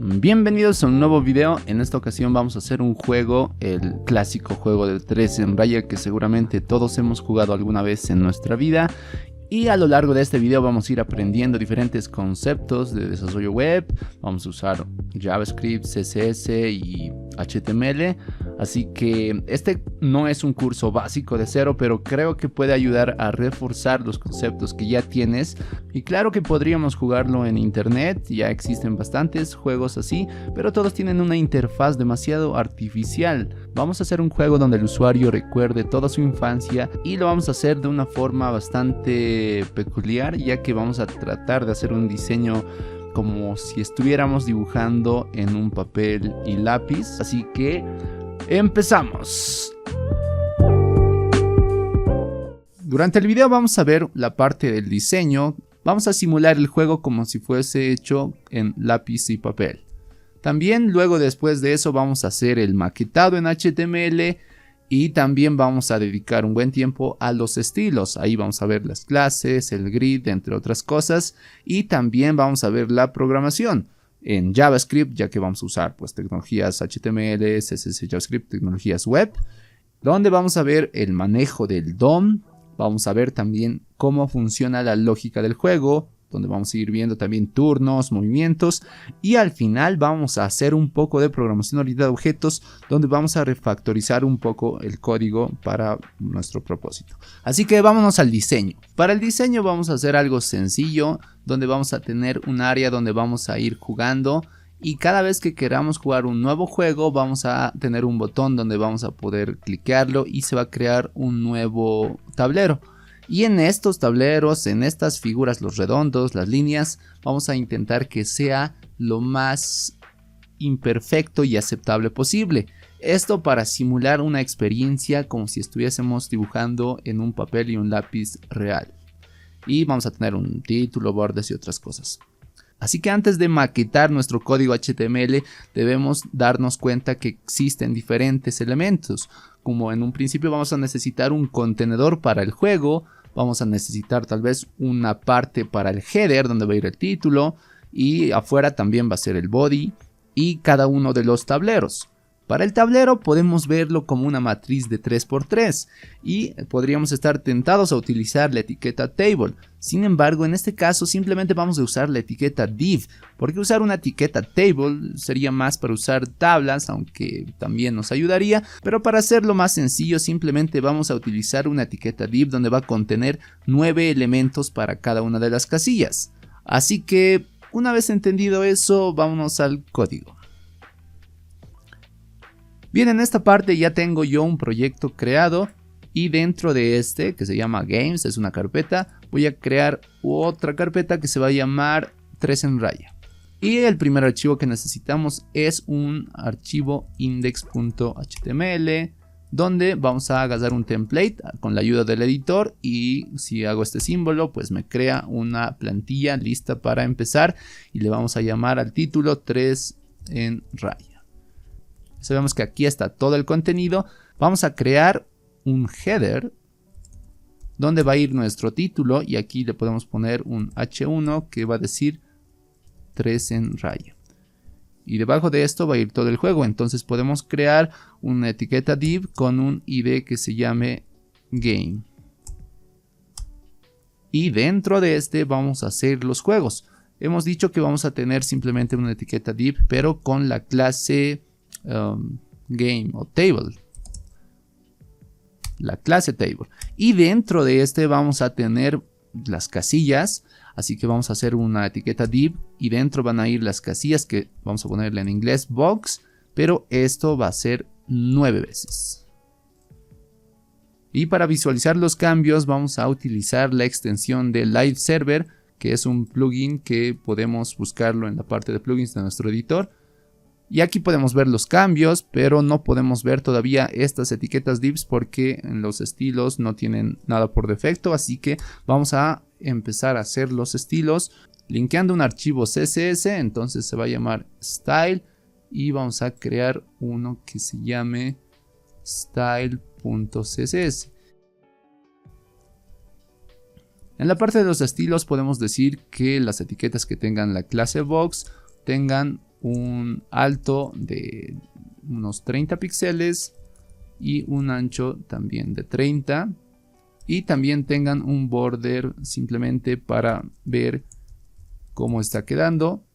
Bienvenidos a un nuevo video. En esta ocasión vamos a hacer un juego, el clásico juego de 3 en raya que seguramente todos hemos jugado alguna vez en nuestra vida. Y a lo largo de este video vamos a ir aprendiendo diferentes conceptos de desarrollo web. Vamos a usar JavaScript, CSS y HTML. Así que este no es un curso básico de cero, pero creo que puede ayudar a reforzar los conceptos que ya tienes. Y claro que podríamos jugarlo en internet, ya existen bastantes juegos así, pero todos tienen una interfaz demasiado artificial. Vamos a hacer un juego donde el usuario recuerde toda su infancia y lo vamos a hacer de una forma bastante peculiar, ya que vamos a tratar de hacer un diseño como si estuviéramos dibujando en un papel y lápiz. Así que empezamos. Durante el video vamos a ver la parte del diseño. Vamos a simular el juego como si fuese hecho en lápiz y papel. También luego después de eso vamos a hacer el maquetado en HTML. Y también vamos a dedicar un buen tiempo a los estilos. Ahí vamos a ver las clases, el grid, entre otras cosas. Y también vamos a ver la programación en JavaScript, ya que vamos a usar pues tecnologías HTML, CSS, JavaScript, tecnologías web. Donde vamos a ver el manejo del DOM. Vamos a ver también cómo funciona la lógica del juego, donde vamos a ir viendo también turnos, movimientos, y al final vamos a hacer un poco de programación orientada a objetos, donde vamos a refactorizar un poco el código para nuestro propósito. Así que vámonos al diseño. Para el diseño vamos a hacer algo sencillo, donde vamos a tener un área donde vamos a ir jugando, y cada vez que queramos jugar un nuevo juego vamos a tener un botón donde vamos a poder cliquearlo y se va a crear un nuevo tablero. Y en estos tableros, en estas figuras, los redondos, las líneas, vamos a intentar que sea lo más imperfecto y aceptable posible. Esto para simular una experiencia como si estuviésemos dibujando en un papel y un lápiz real. Y vamos a tener un título, bordes y otras cosas. Así que antes de maquetar nuestro código HTML debemos darnos cuenta que existen diferentes elementos. Como en un principio vamos a necesitar un contenedor para el juego, vamos a necesitar tal vez una parte para el header donde va a ir el título, y afuera también va a ser el body y cada uno de los tableros. Para el tablero podemos verlo como una matriz de 3×3 y podríamos estar tentados a utilizar la etiqueta table. Sin embargo, en este caso simplemente vamos a usar la etiqueta div, porque usar una etiqueta table sería más para usar tablas, aunque también nos ayudaría, pero para hacerlo más sencillo simplemente vamos a utilizar una etiqueta div donde va a contener 9 elementos para cada una de las casillas. Así que una vez entendido eso, vámonos al código. Bien, en esta parte ya tengo yo un proyecto creado y dentro de este, que se llama Games, es una carpeta, voy a crear otra carpeta que se va a llamar 3 en raya. Y el primer archivo que necesitamos es un archivo index.html, donde vamos a agarrar un template con la ayuda del editor, y si hago este símbolo pues me crea una plantilla lista para empezar y le vamos a llamar al título 3 en raya. Sabemos que aquí está todo el contenido. Vamos a crear un header donde va a ir nuestro título y aquí le podemos poner un H1 que va a decir 3 en raya. Y debajo de esto va a ir todo el juego. Entonces podemos crear una etiqueta div con un ID que se llame game. Y dentro de este vamos a hacer los juegos. Hemos dicho que vamos a tener simplemente una etiqueta div, pero con la clase game o table, la clase table, y dentro de este vamos a tener las casillas, así que vamos a hacer una etiqueta div y dentro van a ir las casillas que vamos a ponerle en inglés box, pero esto va a ser 9 veces. Y para visualizar los cambios vamos a utilizar la extensión de Live Server, que es un plugin que podemos buscarlo en la parte de plugins de nuestro editor. Y aquí podemos ver los cambios, pero no podemos ver todavía estas etiquetas divs porque en los estilos no tienen nada por defecto. Así que vamos a empezar a hacer los estilos linkeando un archivo CSS. Entonces se va a llamar style y vamos a crear uno que se llame style.css. En la parte de los estilos podemos decir que las etiquetas que tengan la clase box tengan un alto de unos 30 píxeles y un ancho también de 30. Y también tengan un border simplemente para ver cómo está quedando.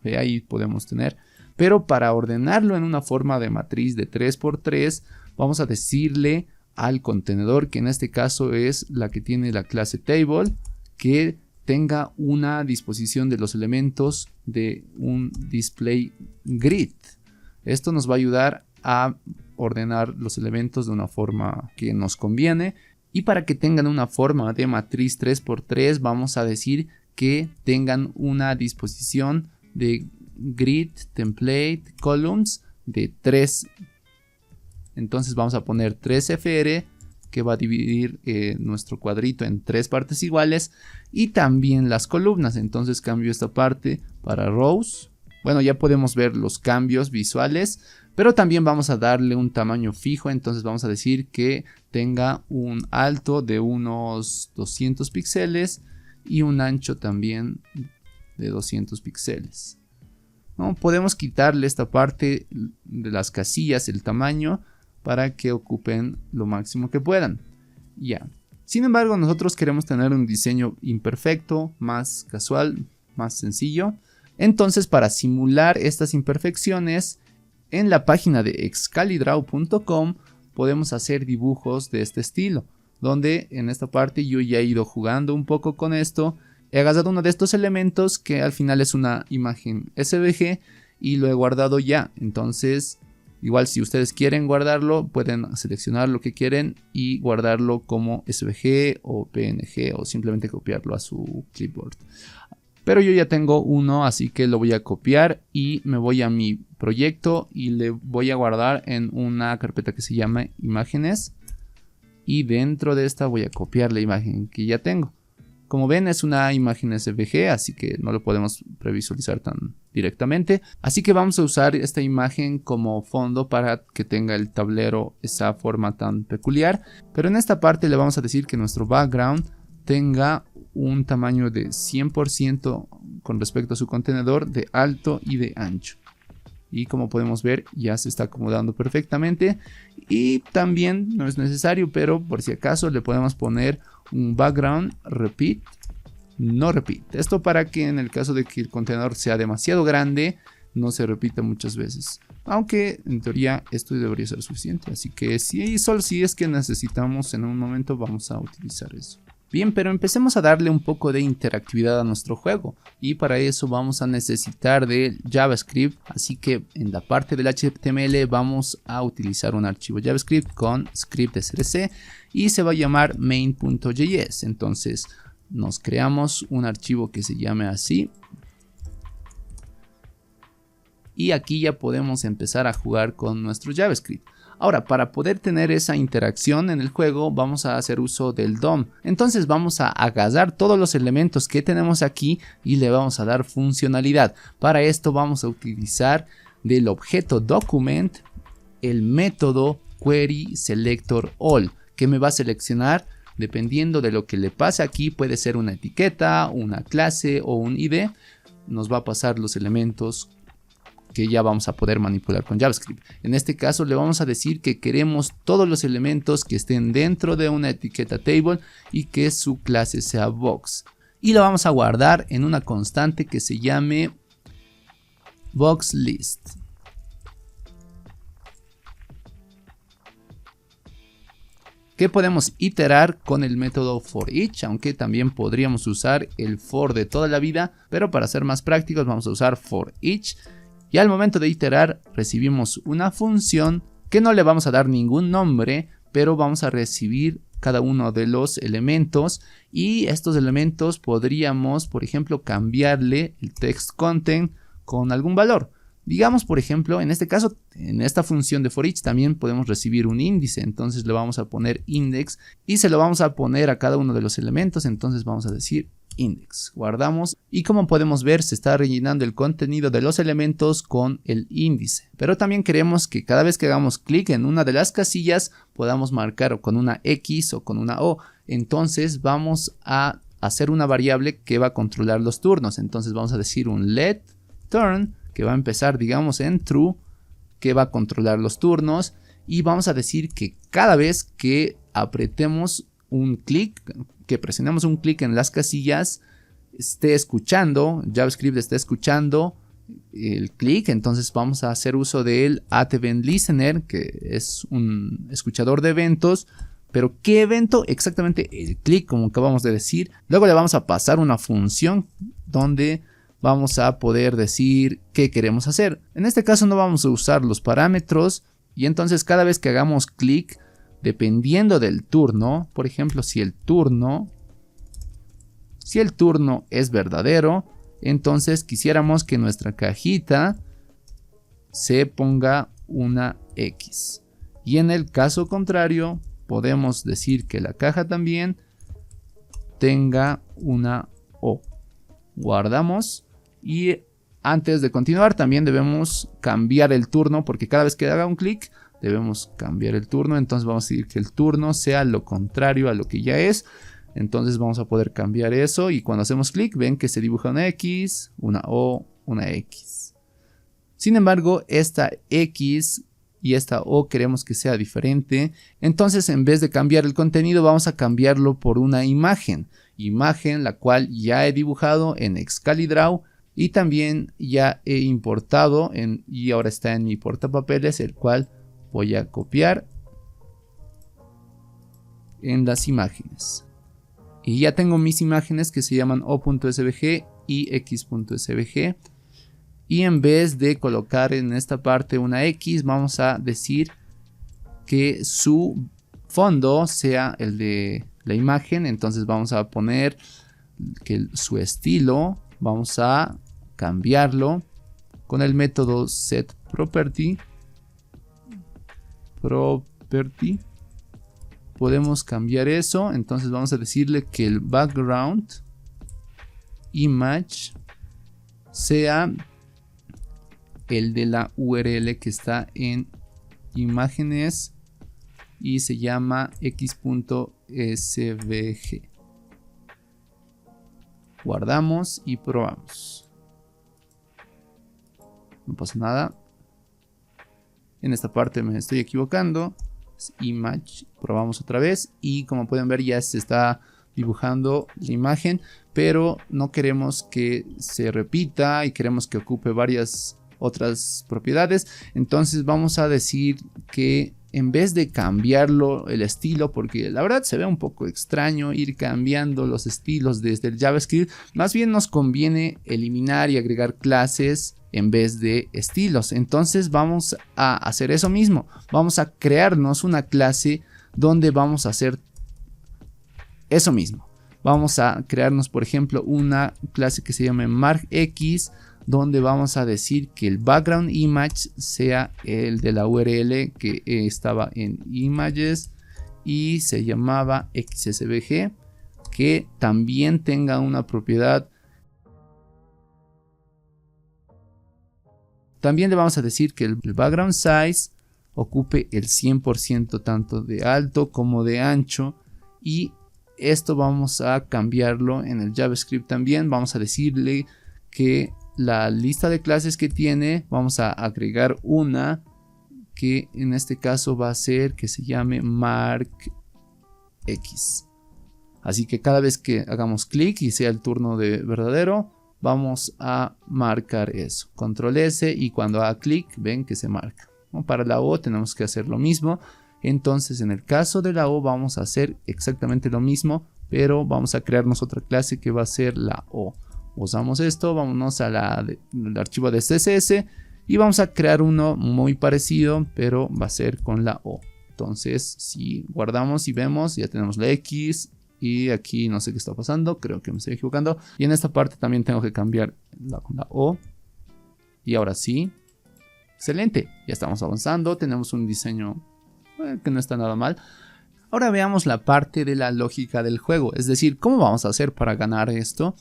Ahí podemos tener. Pero para ordenarlo en una forma de matriz de 3×3, vamos a decirle al contenedor, que en este caso es la que tiene la clase table, que tenga una disposición de los elementos de un display grid. Esto nos va a ayudar a ordenar los elementos de una forma que nos conviene. Y para que tengan una forma de matriz 3×3, vamos a decir que tengan una disposición de grid template columns de 3. Entonces vamos a poner 3FR, que va a dividir nuestro cuadrito en 3 partes iguales, y también las columnas. Entonces cambio esta parte para rows. Bueno, ya podemos ver los cambios visuales, pero también vamos a darle un tamaño fijo. Entonces vamos a decir que tenga un alto de unos 200 píxeles y un ancho también de 200 píxeles. ¿No? Podemos quitarle esta parte de las casillas, el tamaño, para que ocupen lo máximo que puedan. Ya. Sin embargo, nosotros queremos tener un diseño imperfecto, más casual, más sencillo. Entonces, para simular estas imperfecciones, en la página de excalidraw.com podemos hacer dibujos de este estilo, donde en esta parte yo ya he ido jugando un poco con esto. He agarrado uno de estos elementos que al final es una imagen SVG y lo he guardado ya. Entonces, igual si ustedes quieren guardarlo, pueden seleccionar lo que quieren y guardarlo como SVG o PNG, o simplemente copiarlo a su clipboard. Pero yo ya tengo uno, así que lo voy a copiar y me voy a mi proyecto y le voy a guardar en una carpeta que se llama imágenes. Y dentro de esta voy a copiar la imagen que ya tengo. Como ven, es una imagen SVG, así que no lo podemos previsualizar tan directamente. Así que vamos a usar esta imagen como fondo para que tenga el tablero esa forma tan peculiar. Pero en esta parte le vamos a decir que nuestro background tenga un tamaño de 100% con respecto a su contenedor de alto y de ancho. Y como podemos ver, ya se está acomodando perfectamente. Y también no es necesario, pero por si acaso le podemos poner un background repeat, no repeat. Esto para que en el caso de que el contenedor sea demasiado grande, no se repita muchas veces. Aunque en teoría esto debería ser suficiente. Así que solo si es que necesitamos en un momento, vamos a utilizar eso. Bien, pero empecemos a darle un poco de interactividad a nuestro juego, y para eso vamos a necesitar de JavaScript. Así que en la parte del HTML vamos a utilizar un archivo JavaScript con script src y se va a llamar main.js. Entonces nos creamos un archivo que se llame así y aquí ya podemos empezar a jugar con nuestro JavaScript. Ahora, para poder tener esa interacción en el juego, vamos a hacer uso del DOM. Entonces vamos a agarrar todos los elementos que tenemos aquí y le vamos a dar funcionalidad. Para esto vamos a utilizar del objeto document el método querySelectorAll, que me va a seleccionar dependiendo de lo que le pase aquí. Puede ser una etiqueta, una clase o un ID. Nos va a pasar los elementos que ya vamos a poder manipular con JavaScript. En este caso le vamos a decir que queremos todos los elementos que estén dentro de una etiqueta table y que su clase sea box. Y lo vamos a guardar en una constante que se llame boxList. Que podemos iterar con el método forEach, aunque también podríamos usar el for de toda la vida, pero para ser más prácticos vamos a usar forEach. Y al momento de iterar recibimos una función que no le vamos a dar ningún nombre, pero vamos a recibir cada uno de los elementos, y estos elementos podríamos, por ejemplo, cambiarle el text content con algún valor. Digamos, por ejemplo, en este caso, en esta función de forEach también podemos recibir un índice. Entonces le vamos a poner index y se lo vamos a poner a cada uno de los elementos. Entonces vamos a decir index. Guardamos y como podemos ver se está rellenando el contenido de los elementos con el índice. Pero también queremos que cada vez que hagamos clic en una de las casillas podamos marcar con una X o con una O. Entonces vamos a hacer una variable que va a controlar los turnos. Entonces vamos a decir un let turn, que va a empezar, digamos, en true, que va a controlar los turnos. Y vamos a decir que cada vez que apretemos un clic, que presionemos un clic en las casillas, esté escuchando, JavaScript esté escuchando el clic. Entonces vamos a hacer uso del AtEventListener, que es un escuchador de eventos. Pero ¿qué evento? Exactamente el clic, como acabamos de decir. Luego le vamos a pasar una función donde vamos a poder decir qué queremos hacer. En este caso no vamos a usar los parámetros. Y entonces cada vez que hagamos clic, dependiendo del turno, por ejemplo, si el turno es verdadero, entonces quisiéramos que nuestra cajita se ponga una X. Y en el caso contrario, podemos decir que la caja también tenga una O. Guardamos y antes de continuar también debemos cambiar el turno, porque cada vez que haga un clic debemos cambiar el turno. Entonces vamos a decir que el turno sea lo contrario a lo que ya es. Entonces vamos a poder cambiar eso y cuando hacemos clic ven que se dibuja una X, una O, una X. Sin embargo, esta X y esta O queremos que sea diferente. Entonces en vez de cambiar el contenido vamos a cambiarlo por una imagen. Imagen la cual ya he dibujado en Excalidraw. Y también ya he importado y ahora está en mi portapapeles, el cual voy a copiar en las imágenes. Y ya tengo mis imágenes que se llaman O.svg y X.svg. Y en vez de colocar en esta parte una X, vamos a decir que su fondo sea el de la imagen. Entonces vamos a poner que su estilo, vamos a cambiarlo con el método setProperty. Podemos cambiar eso. Entonces vamos a decirle que el background image sea el de la URL que está en imágenes y se llama X.svg. Guardamos y probamos. No pasa nada. En esta parte me estoy equivocando. Es image. Probamos otra vez. Y como pueden ver ya se está dibujando la imagen. Pero no queremos que se repita y queremos que ocupe varias otras propiedades. Entonces vamos a decir que en vez de cambiarlo el estilo, porque la verdad se ve un poco extraño ir cambiando los estilos desde el JavaScript, más bien nos conviene eliminar y agregar clases en vez de estilos. Entonces vamos a hacer eso mismo. Vamos a crearnos una clase donde vamos a hacer eso mismo. Vamos a crearnos, por ejemplo, una clase que se llame MarkX, donde vamos a decir que el background image sea el de la URL que estaba en images y se llamaba XSVG, que también tenga una propiedad. También le vamos a decir que el background size ocupe el 100% tanto de alto como de ancho, y esto vamos a cambiarlo en el JavaScript también. Vamos a decirle que la lista de clases que tiene, vamos a agregar una que en este caso va a ser que se llame MarkX. Así que cada vez que hagamos clic y sea el turno de verdadero, vamos a marcar eso. Control S y cuando haga clic ven que se marca. Para la O tenemos que hacer lo mismo. Entonces en el caso de la O vamos a hacer exactamente lo mismo, pero vamos a crearnos otra clase que va a ser la O. Usamos esto, vámonos al archivo de CSS y vamos a crear uno muy parecido, pero va a ser con la O. Entonces si guardamos y vemos, ya tenemos la X y aquí no sé qué está pasando, creo que me estoy equivocando. Y en esta parte también tengo que cambiar la O. Y ahora sí, excelente, ya estamos avanzando, tenemos un diseño que no está nada mal. Ahora veamos la parte de la lógica del juego, es decir, cómo vamos a hacer para ganar esto,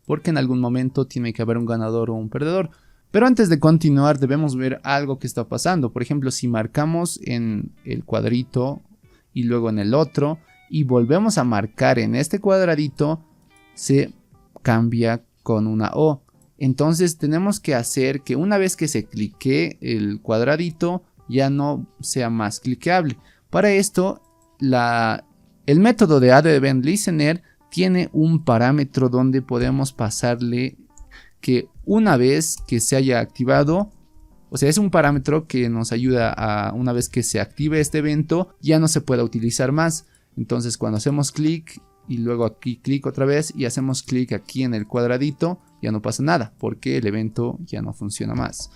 porque en algún momento tiene que haber un ganador o un perdedor. Pero antes de continuar debemos ver algo que está pasando. Por ejemplo, si marcamos en el cuadrito y luego en el otro y volvemos a marcar en este cuadradito, se cambia con una O. Entonces tenemos que hacer que una vez que se clique el cuadradito ya no sea más cliqueable. Para esto el método de addEventListener tiene un parámetro donde podemos pasarle que una vez que se haya activado, o sea, es un parámetro que nos ayuda a una vez que se active este evento ya no se pueda utilizar más. Entonces cuando hacemos clic y luego aquí clic otra vez y hacemos clic aquí en el cuadradito, ya no pasa nada porque el evento ya no funciona más.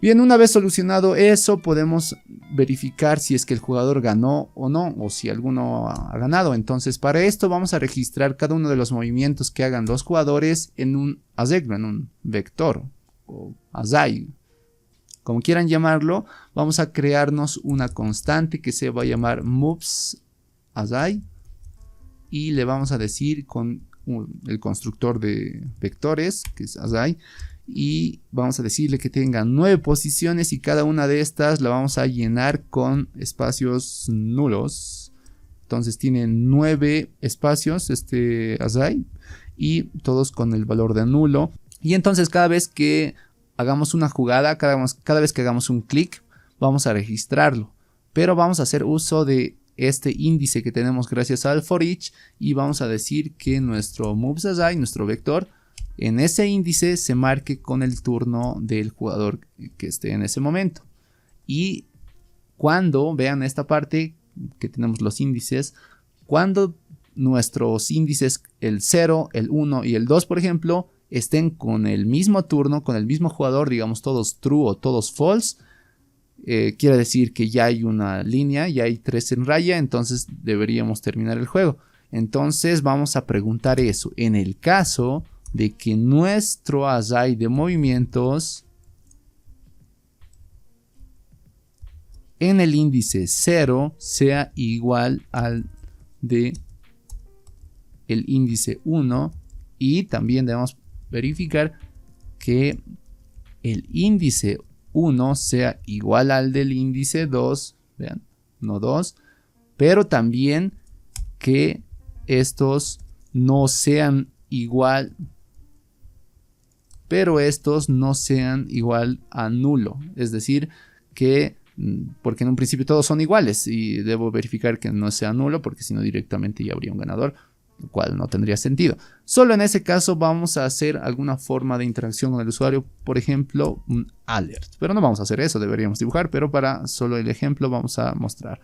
Bien, una vez solucionado eso, podemos verificar si es que el jugador ganó o no, o si alguno ha ganado. Entonces para esto vamos a registrar cada uno de los movimientos que hagan los jugadores en un arreglo, en un vector o array, como quieran llamarlo. Vamos a crearnos una constante que se va a llamar movesArray y le vamos a decir con el constructor de vectores, que es array, y vamos a decirle que tenga 9 posiciones y cada una de estas la vamos a llenar con espacios nulos. Entonces tiene 9 espacios este array y todos con el valor de nulo. Y entonces cada vez que hagamos una jugada, cada vez que hagamos un clic, vamos a registrarlo. Pero vamos a hacer uso de este índice que tenemos gracias al foreach y vamos a decir que nuestro movesArray, nuestro vector, en ese índice se marque con el turno del jugador que esté en ese momento. Y cuando vean esta parte que tenemos los índices, cuando nuestros índices el 0, el 1 y el 2 por ejemplo estén con el mismo turno, con el mismo jugador, digamos todos true o todos false, quiere decir que ya hay una línea, ya hay 3 en raya, entonces deberíamos terminar el juego. Entonces vamos a preguntar eso. En el caso de que nuestro array de movimientos en el índice 0 sea igual al de el índice 1 y también debemos verificar que el índice 1 sea igual al del índice 2, vean, no 2, pero también que estos no sean igual, pero estos no sean igual a nulo, es decir, que porque en un principio todos son iguales y debo verificar que no sea nulo porque si no directamente ya habría un ganador, lo cual no tendría sentido. Solo en ese caso vamos a hacer alguna forma de interacción con el usuario, por ejemplo un alert, pero no vamos a hacer eso, deberíamos dibujar, pero para solo el ejemplo vamos a mostrar.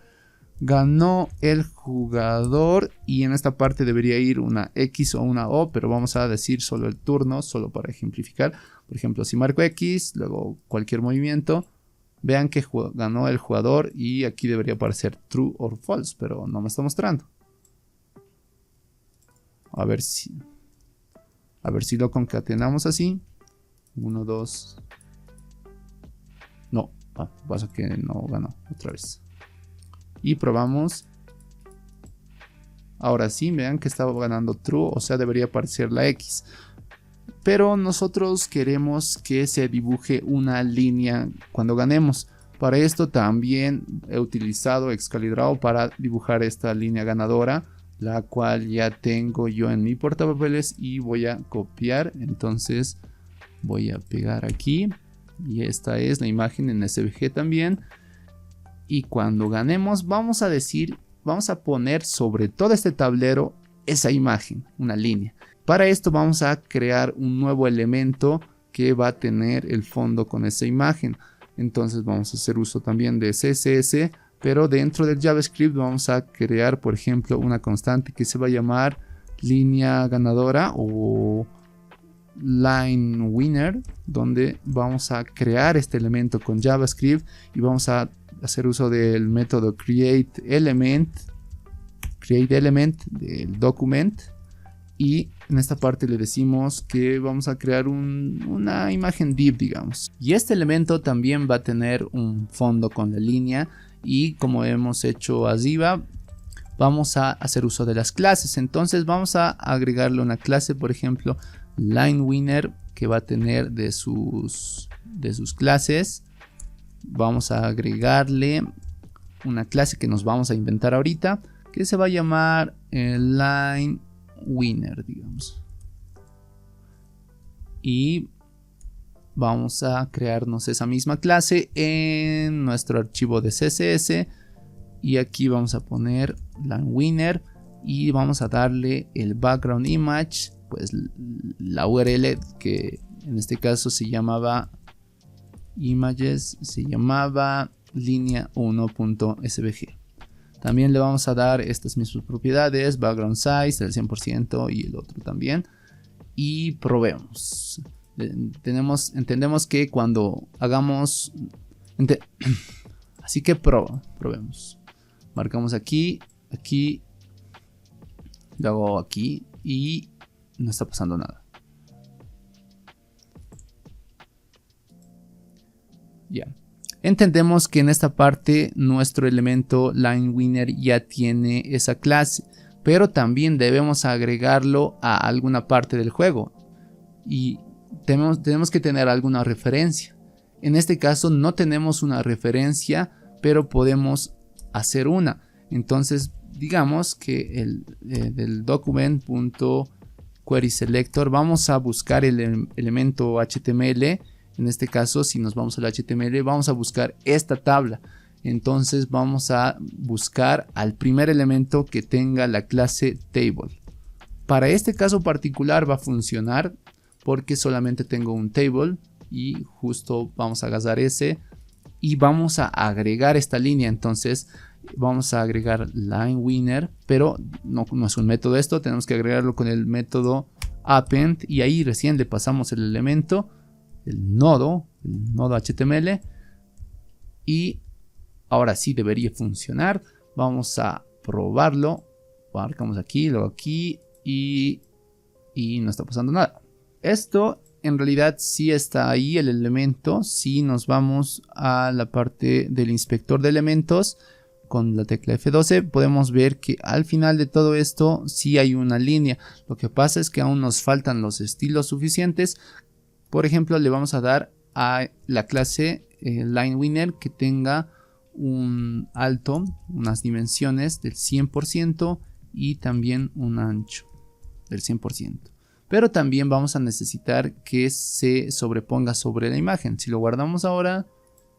Ganó el jugador y en esta parte debería ir una X o una O, pero vamos a decir solo el turno, solo para ejemplificar. Por ejemplo, si marco X, luego cualquier movimiento, vean que ganó el jugador y aquí debería aparecer true or false, pero no me está mostrando. A ver si lo concatenamos así. 1, 2. No, pasa que no ganó otra vez. Y probamos. Ahora sí, vean que estaba ganando true, o sea debería aparecer la X. Pero nosotros queremos que se dibuje una línea cuando ganemos. Para esto también he utilizado Excalidraw para dibujar esta línea ganadora, la cual ya tengo yo en mi portapapeles y voy a copiar. Entonces voy a pegar aquí y esta es la imagen en SVG también. Y cuando ganemos vamos a poner sobre todo este tablero esa imagen, una línea. Para esto vamos a crear un nuevo elemento que va a tener el fondo con esa imagen. Entonces vamos a hacer uso también de CSS, pero dentro del JavaScript vamos a crear, por ejemplo, una constante que se va a llamar línea ganadora o line winner, donde vamos a crear este elemento con JavaScript y vamos a hacer uso del método createElement del document, y en esta parte le decimos que vamos a crear una imagen div, digamos, y este elemento también va a tener un fondo con la línea. Y como hemos hecho arriba, vamos a hacer uso de las clases. Entonces vamos a agregarle una clase, por ejemplo LineWinner, que va a tener de sus clases. Vamos a agregarle una clase que nos vamos a inventar ahorita, que se va a llamar LineWinner, digamos. y vamos a crearnos esa misma clase en nuestro archivo de CSS y aquí vamos a poner LangWinner y vamos a darle el background image, pues la URL que en este caso se llamaba images, se llamaba linea1.svg. También le vamos a dar estas mismas propiedades, background size del 100% y el otro también, y probemos. Entendemos que cuando hagamos así que probemos, marcamos aquí, lo hago aquí y no está pasando nada. Ya. Entendemos que en esta parte nuestro elemento LangWinner ya tiene esa clase, pero también debemos agregarlo a alguna parte del juego y tenemos que tener alguna referencia. En este caso no tenemos una referencia, pero podemos hacer una. Entonces digamos que del document.querySelector vamos a buscar el elemento HTML. En este caso, si nos vamos al HTML, vamos a buscar esta tabla. Entonces vamos a buscar al primer elemento que tenga la clase table. Para este caso particular va a funcionar porque solamente tengo un table y justo vamos a agarrar ese y vamos a agregar esta línea. Entonces vamos a agregar LangWinner, pero no es un método esto, tenemos que agregarlo con el método append y ahí recién le pasamos el elemento, el nodo HTML y ahora sí debería funcionar. Vamos a probarlo, marcamos aquí, luego aquí y no está pasando nada. Esto en realidad sí está ahí el elemento. Si nos vamos a la parte del inspector de elementos con la tecla F12 podemos ver que al final de todo esto sí hay una línea. Lo que pasa es que aún nos faltan los estilos suficientes. Por ejemplo, le vamos a dar a la clase LangWinner que tenga un alto, unas dimensiones del 100% y también un ancho del 100%. Pero también vamos a necesitar que se sobreponga sobre la imagen. Si lo guardamos ahora,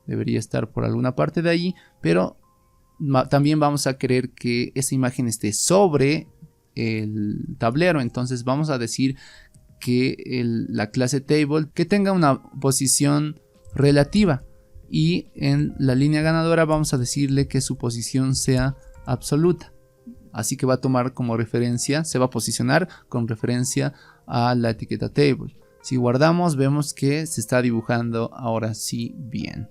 debería estar por alguna parte de ahí, pero también vamos a querer que esa imagen esté sobre el tablero. Entonces vamos a decir que la clase table que tenga una posición relativa y en la línea ganadora vamos a decirle que su posición sea absoluta. Así que va a tomar como referencia, se va a posicionar con referencia a la etiqueta table. Si guardamos vemos que se está dibujando ahora sí bien.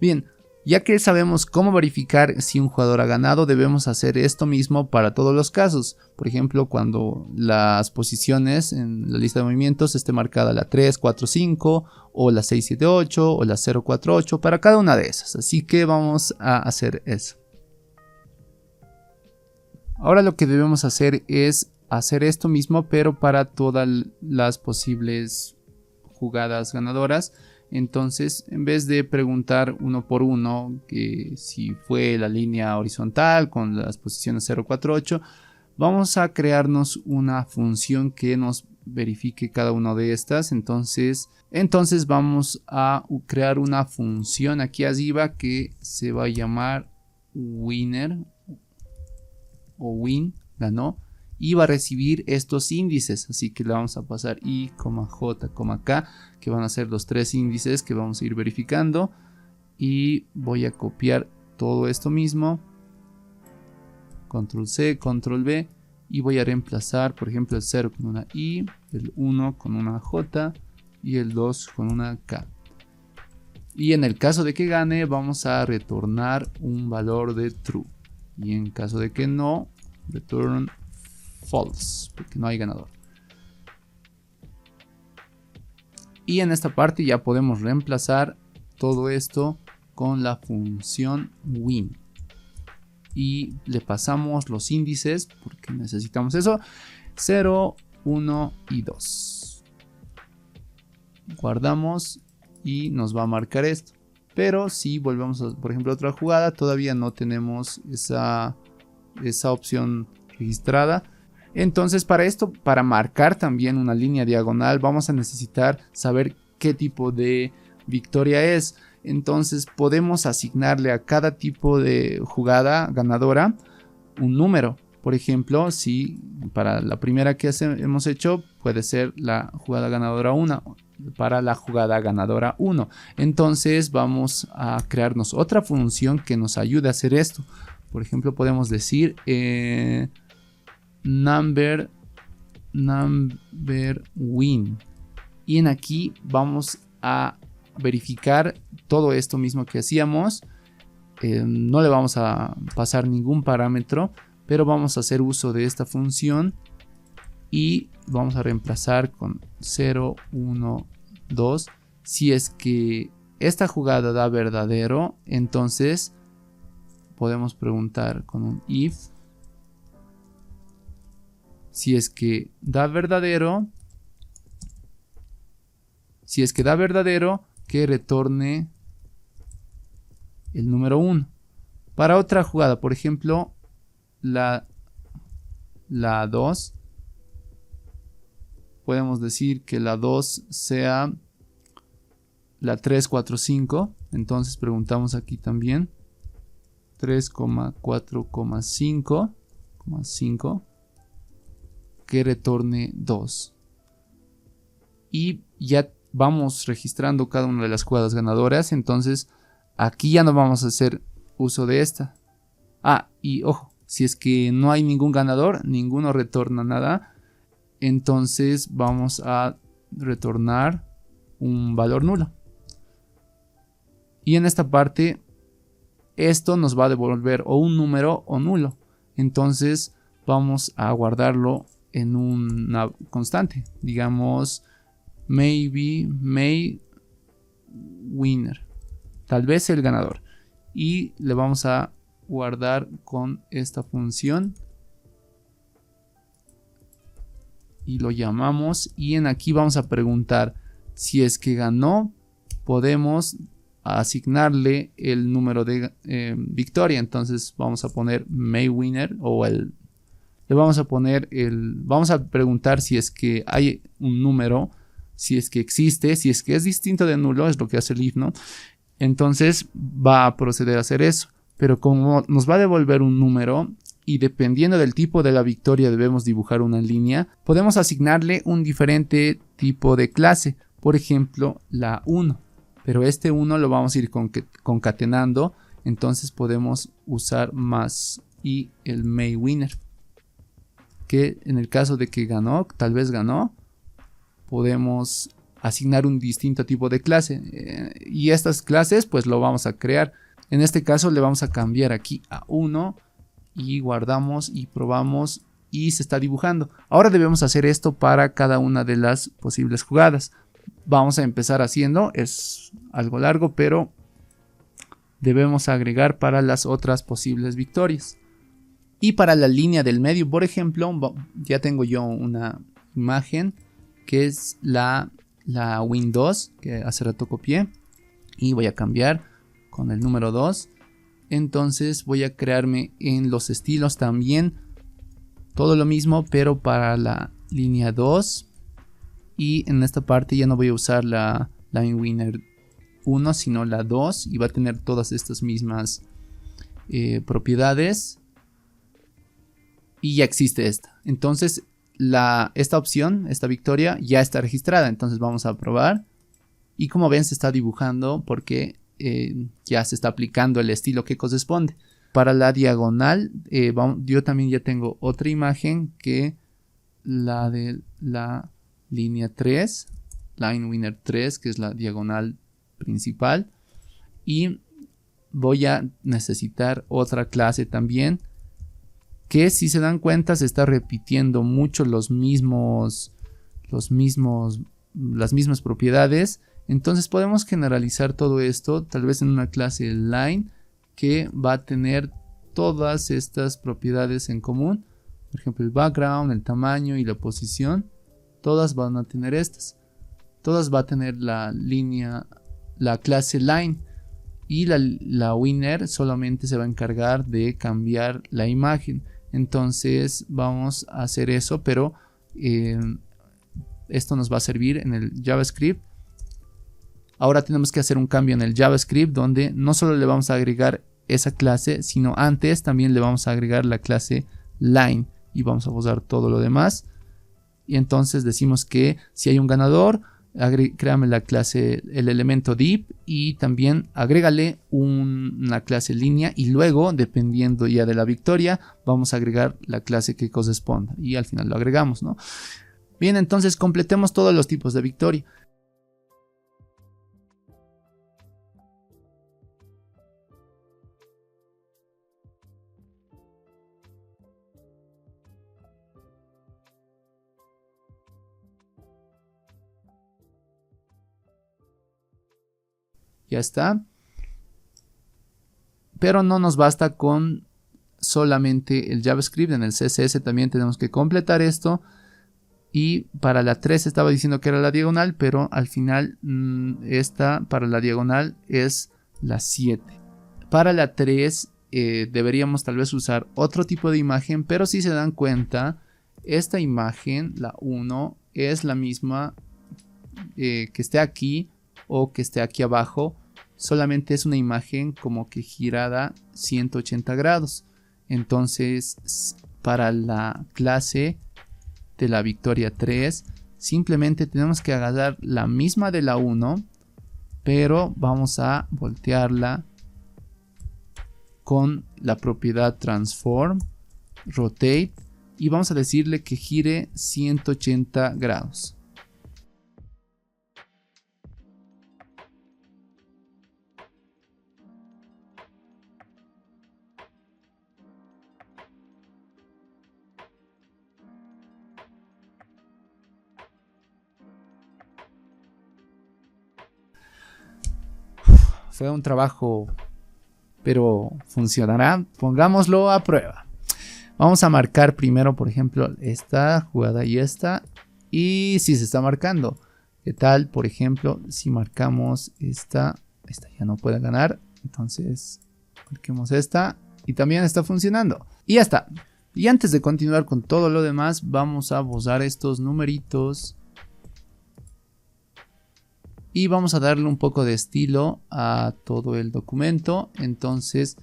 Bien, ya que sabemos cómo verificar si un jugador ha ganado, debemos hacer esto mismo para todos los casos. Por ejemplo, cuando las posiciones en la lista de movimientos esté marcada la 3, 4, 5 o la 6, 7, 8 o la 0, 4, 8 para cada una de esas. Así que vamos a hacer eso. Ahora lo que debemos hacer es hacer esto mismo, pero para todas las posibles jugadas ganadoras. Entonces, en vez de preguntar uno por uno que si fue la línea horizontal con las posiciones 0, 4, 8, vamos a crearnos una función que nos verifique cada una de estas. Entonces vamos a crear una función aquí arriba que se va a llamar winner o win, ganó, y va a recibir estos índices. Así que le vamos a pasar i, j, k, que van a ser los tres índices que vamos a ir verificando. Y voy a copiar todo esto mismo, control C, control V, y voy a reemplazar por ejemplo el 0 con una i, el 1 con una j y el 2 con una k. Y en el caso de que gane vamos a retornar un valor de true, y en caso de que no, return false, porque no hay ganador. Y en esta parte ya podemos reemplazar todo esto con la función win y le pasamos los índices porque necesitamos eso, 0, 1 y 2. Guardamos y nos va a marcar esto. Pero si volvemos a, por ejemplo, a otra jugada, todavía no tenemos esa opción registrada. Entonces para esto, para marcar también una línea diagonal, vamos a necesitar saber qué tipo de victoria es. Entonces podemos asignarle a cada tipo de jugada ganadora un número. Por ejemplo, si para la primera que hemos hecho puede ser la jugada ganadora 1, para la jugada ganadora 1. Entonces vamos a crearnos otra función que nos ayude a hacer esto. Por ejemplo, podemos decir number win. Y en aquí vamos a verificar todo esto mismo que hacíamos. No le vamos a pasar ningún parámetro, pero vamos a hacer uso de esta función y vamos a reemplazar con 0, 1, 2. Si es que esta jugada da verdadero, entonces podemos preguntar con un if. Si es que da verdadero, que retorne el número 1. Para otra jugada, por ejemplo, la 2, podemos decir que la 2 sea la 3, 4, 5. Entonces preguntamos aquí también 3,4,5 que retorne 2. Y ya vamos registrando cada una de las jugadas ganadoras. Entonces aquí ya no vamos a hacer uso de esta. Y ojo, si es que no hay ningún ganador, ninguno retorna nada, entonces vamos a retornar un valor nulo. Y en esta parte esto nos va a devolver o un número o nulo. Entonces vamos a guardarlo en una constante. Digamos may winner. Tal vez el ganador. Y le vamos a guardar con esta función. Y lo llamamos. Y en aquí vamos a preguntar si es que ganó. Podemos asignarle el número de victoria. Entonces vamos a poner may winner o vamos a preguntar si es que hay un número, si es que existe, si es que es distinto de nulo, es lo que hace el if, ¿no? Entonces va a proceder a hacer eso. Pero como nos va a devolver un número y dependiendo del tipo de la victoria debemos dibujar una línea, podemos asignarle un diferente tipo de clase. Por ejemplo, la 1. Pero este 1 lo vamos a ir concatenando. Entonces podemos usar más y el may winner. Que en el caso de que ganó, tal vez ganó, podemos asignar un distinto tipo de clase. Y estas clases pues lo vamos a crear. En este caso le vamos a cambiar aquí a 1 y guardamos y probamos y se está dibujando. Ahora debemos hacer esto para cada una de las posibles jugadas. Vamos a empezar haciendo, es algo largo, pero debemos agregar para las otras posibles victorias. Y para la línea del medio, por ejemplo, ya tengo yo una imagen que es la Win 2 que hace rato copié y voy a cambiar con el número 2. Entonces voy a crearme en los estilos también todo lo mismo, pero para la línea 2. Y en esta parte ya no voy a usar la Line Winner 1, sino la 2. Y va a tener todas estas mismas propiedades. Y ya existe esta. Entonces esta opción, esta victoria, ya está registrada. Entonces vamos a probar. Y como ven se está dibujando porque ya se está aplicando el estilo que corresponde. Para la diagonal, yo también ya tengo otra imagen que la de la línea 3, Line Winner 3, que es la diagonal principal. Y voy a necesitar otra clase también, que si se dan cuenta se está repitiendo mucho las mismas propiedades. Entonces podemos generalizar todo esto tal vez en una clase line que va a tener todas estas propiedades en común. Por ejemplo, el background, el tamaño y la posición. Todas van a tener estas. Todas va a tener la clase line. Y la winner solamente se va a encargar de cambiar la imagen. Entonces vamos a hacer eso, pero esto nos va a servir en el JavaScript. Ahora tenemos que hacer un cambio en el JavaScript donde no solo le vamos a agregar esa clase, sino antes también le vamos a agregar la clase line y vamos a usar todo lo demás. Y entonces decimos que si hay un ganador, créame la clase, el elemento div, y también agrégale una clase línea, y luego, dependiendo ya de la victoria, vamos a agregar la clase que corresponda y al final lo agregamos, ¿no? Bien, entonces completemos todos los tipos de victoria. Ya está. Pero no nos basta con solamente el JavaScript. En el CSS también tenemos que completar esto. Y para la 3 estaba diciendo que era la diagonal, pero al final esta para la diagonal es la 7. Para la 3 deberíamos tal vez usar otro tipo de imagen, pero si se dan cuenta, esta imagen, la 1, es la misma que esté aquí o que esté aquí abajo. Solamente es una imagen como que girada 180 grados. Entonces, para la clase de la victoria 3, simplemente tenemos que agarrar la misma de la 1, pero vamos a voltearla con la propiedad transform, rotate, y vamos a decirle que gire 180 grados. Fue un trabajo, pero funcionará. Pongámoslo a prueba. Vamos a marcar primero, por ejemplo, esta jugada y esta. Y si se está marcando. ¿Qué tal? Por ejemplo, si marcamos esta ya no puede ganar. Entonces, marquemos esta y también está funcionando. Y ya está. Y antes de continuar con todo lo demás, vamos a borrar estos numeritos. Y vamos a darle un poco de estilo a todo el documento. Entonces,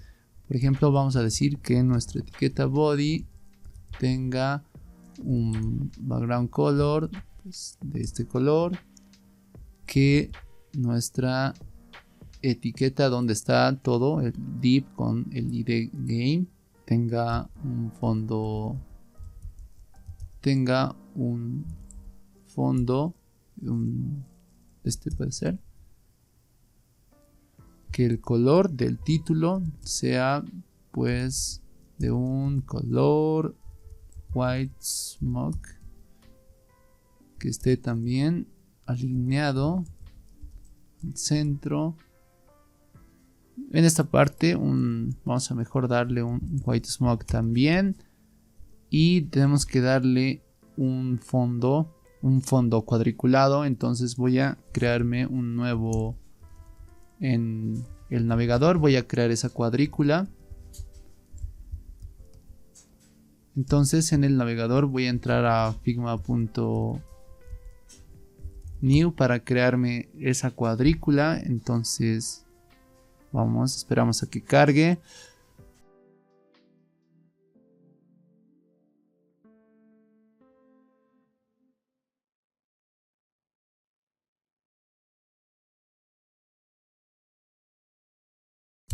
por ejemplo, vamos a decir que nuestra etiqueta body tenga un background color, pues, de este color. Que nuestra etiqueta donde está todo, el div con el id game, tenga un fondo. Este puede ser que el color del título sea pues de un color white smoke, que esté también alineado al centro. En esta parte vamos a mejor darle un white smoke también, y tenemos que darle un fondo cuadriculado. Entonces voy a crearme un nuevo en el navegador, voy a crear esa cuadrícula. Entonces en el navegador voy a entrar a figma.new para crearme esa cuadrícula. Entonces esperamos a que cargue.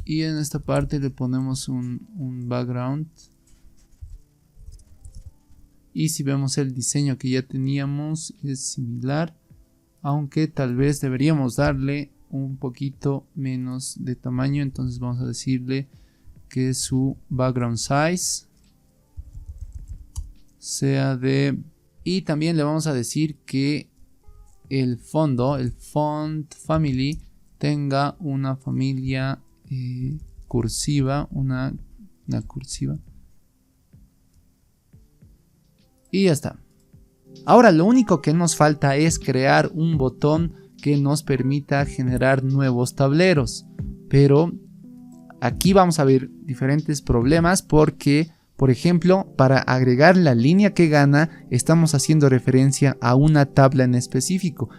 Y en esta parte le ponemos un background. Y si vemos el diseño que ya teníamos es similar. Aunque tal vez deberíamos darle un poquito menos de tamaño. Entonces vamos a decirle que su background size sea de... Y también le vamos a decir que el fondo, el font family, tenga una familia cursiva, una cursiva. Y ya está. Ahora lo único que nos falta es crear un botón que nos permita generar nuevos tableros. Pero aquí vamos a ver diferentes problemas, porque Por ejemplo, para agregar la línea que gana, estamos haciendo referencia a una tabla en específico.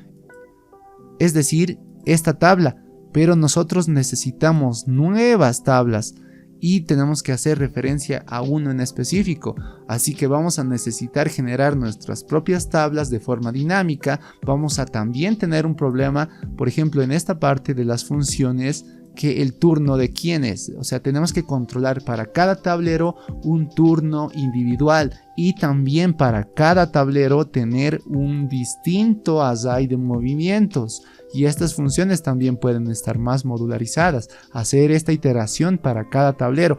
Es decir, esta tabla, pero nosotros necesitamos nuevas tablas y tenemos que hacer referencia a uno en específico. Así que vamos a necesitar generar nuestras propias tablas de forma dinámica. Vamos a también tener un problema, por ejemplo, en esta parte de las funciones, que el turno de quién es. O sea, tenemos que controlar para cada tablero un turno individual y también para cada tablero tener un distinto array de movimientos. Y estas funciones también pueden estar más modularizadas, hacer esta iteración para cada tablero.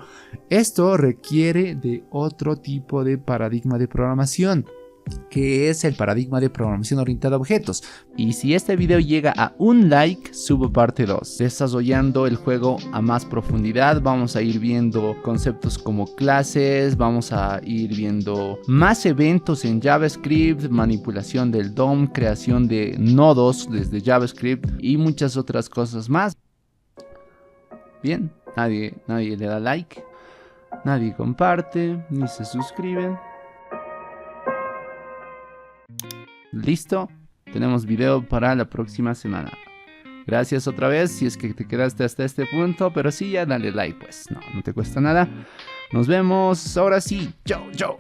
Esto requiere de otro tipo de paradigma de programación, que es el paradigma de programación orientada a objetos. Y si este video llega a un like, subo parte 2, desarrollando el juego a más profundidad. Vamos a ir viendo conceptos como clases, vamos a ir viendo más eventos en JavaScript, manipulación del DOM, creación de nodos desde JavaScript y muchas otras cosas más. Bien, nadie le da like, nadie comparte, ni se suscriben. Listo, tenemos video para la próxima semana. Gracias otra vez si es que te quedaste hasta este punto, pero sí, ya dale like, pues no te cuesta nada. Nos vemos, ahora sí, chao.